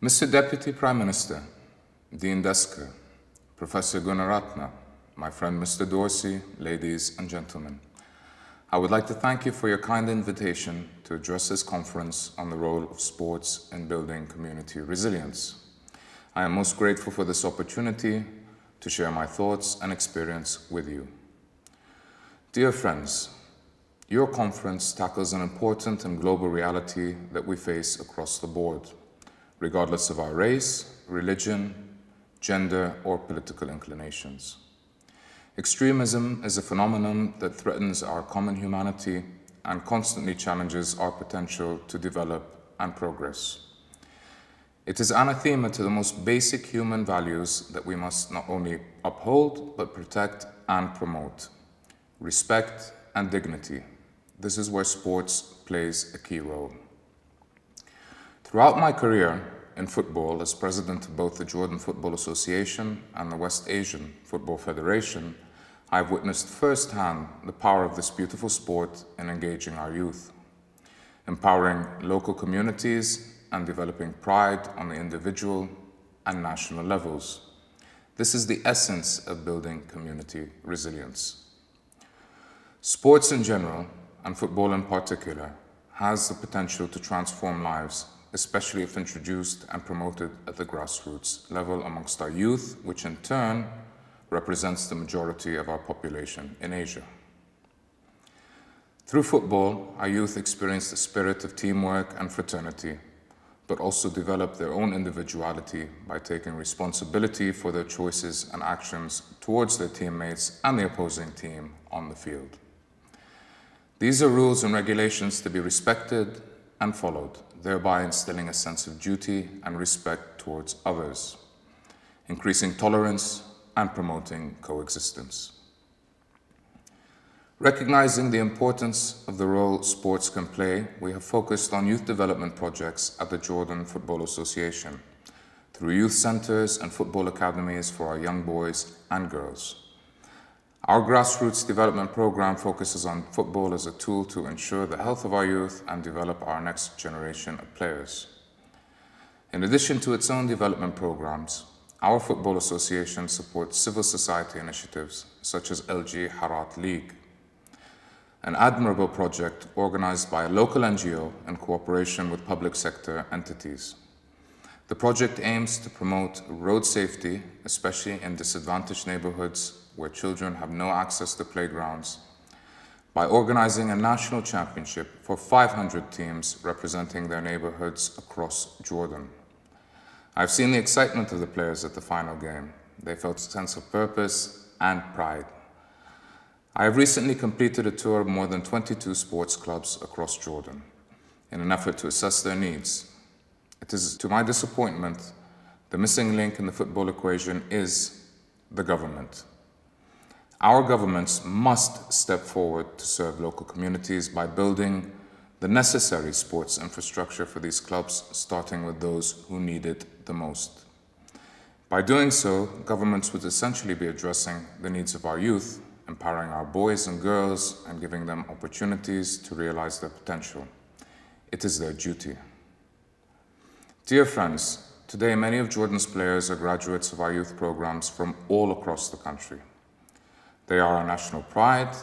Mr. Deputy Prime Minister, Dean Desker, Professor Gunaratna, my friend Mr. Dorsey, ladies and gentlemen, I would like to thank you for your kind invitation to address this conference on the role of sports in building community resilience. I am most grateful for this opportunity to share my thoughts and experience with you. Dear friends, your conference tackles an important and global reality that we face across the board, regardless of our race, religion, gender, or political inclinations. Extremism is a phenomenon that threatens our common humanity and constantly challenges our potential to develop and progress. It is anathema to the most basic human values that we must not only uphold, but protect and promote: respect and dignity. This is where sports plays a key role. Throughout my career in football as president of both the Jordan Football Association and the West Asian Football Federation, I've witnessed firsthand the power of this beautiful sport in engaging our youth, empowering local communities and developing pride on the individual and national levels. This is the essence of building community resilience. Sports in general, and football in particular, has the potential to transform lives, especially if introduced and promoted at the grassroots level amongst our youth, which in turn represents the majority of our population in Asia. Through football, our youth experience the spirit of teamwork and fraternity, but also develop their own individuality by taking responsibility for their choices and actions towards their teammates and the opposing team on the field. These are rules and regulations to be respected and followed, thereby instilling a sense of duty and respect towards others, increasing tolerance and promoting coexistence. Recognizing the importance of the role sports can play, we have focused on youth development projects at the Jordan Football Association through youth centers and football academies for our young boys and girls. Our grassroots development program focuses on football as a tool to ensure the health of our youth and develop our next generation of players. In addition to its own development programs, our football association supports civil society initiatives such as LG Harat League, an admirable project organized by a local NGO in cooperation with public sector entities. The project aims to promote road safety, especially in disadvantaged neighborhoods where children have no access to playgrounds, by organizing a national championship for 500 teams representing their neighborhoods across Jordan. I've seen the excitement of the players at the final game. They felt a sense of purpose and pride. I have recently completed a tour of more than 22 sports clubs across Jordan in an effort to assess their needs. It is, to my disappointment, the missing link in the football equation is the government. Our governments must step forward to serve local communities by building the necessary sports infrastructure for these clubs, starting with those who need it the most. By doing so, governments would essentially be addressing the needs of our youth, empowering our boys and girls, and giving them opportunities to realize their potential. It is their duty. Dear friends, today many of Jordan's players are graduates of our youth programs from all across the country. They are our national pride,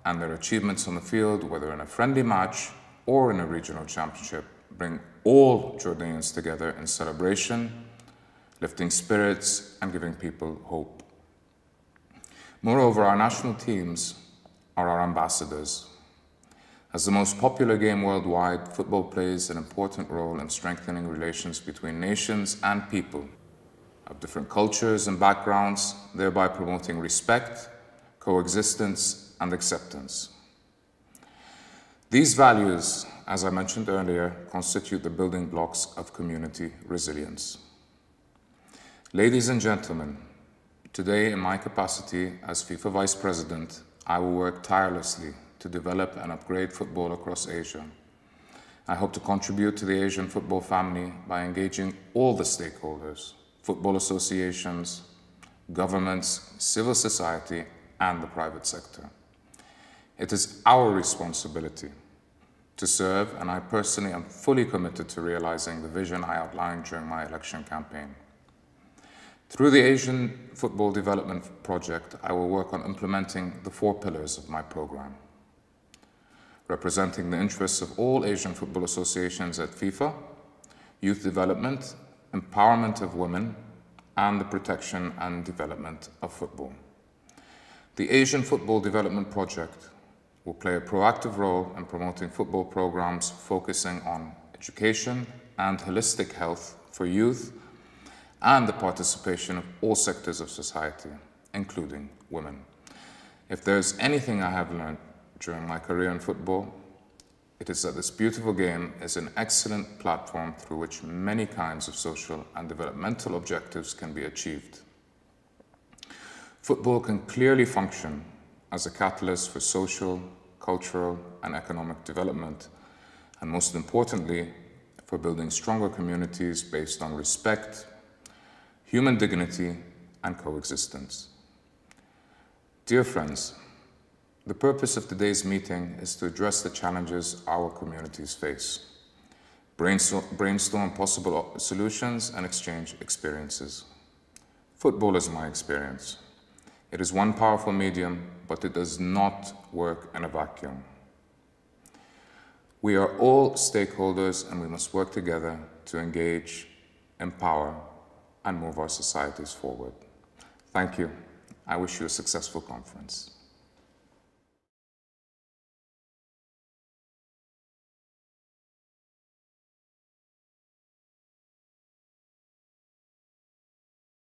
and their achievements on the field, whether in a friendly match or in a regional championship, bring all Jordanians together in celebration, lifting spirits, and giving people hope. Moreover, our national teams are our ambassadors. As the most popular game worldwide, football plays an important role in strengthening relations between nations and people of different cultures and backgrounds, thereby promoting respect, coexistence, and acceptance. These values, as I mentioned earlier, constitute the building blocks of community resilience. Ladies and gentlemen, today in my capacity as FIFA Vice President, I will work tirelessly to develop and upgrade football across Asia. I hope to contribute to the Asian football family by engaging all the stakeholders, football associations, governments, civil society, and the private sector. It is our responsibility to serve, and I personally am fully committed to realizing the vision I outlined during my election campaign. Through the Asian Football Development Project, I will work on implementing the 4 pillars of my program, representing the interests of all Asian football associations at FIFA, youth development, empowerment of women, and the protection and development of football. The Asian Football Development Project will play a proactive role in promoting football programs focusing on education and holistic health for youth and the participation of all sectors of society, including women. If there's anything I have learned during my career in football, it is that this beautiful game is an excellent platform through which many kinds of social and developmental objectives can be achieved. Football can clearly function as a catalyst for social, cultural, and economic development, and most importantly, for building stronger communities based on respect, human dignity, and coexistence. Dear friends, the purpose of today's meeting is to address the challenges our communities face, brainstorm possible solutions, and exchange experiences. Football is my experience. It is one powerful medium, but it does not work in a vacuum. We are all stakeholders, and we must work together to engage, empower, and move our societies forward. Thank you. I wish you a successful conference.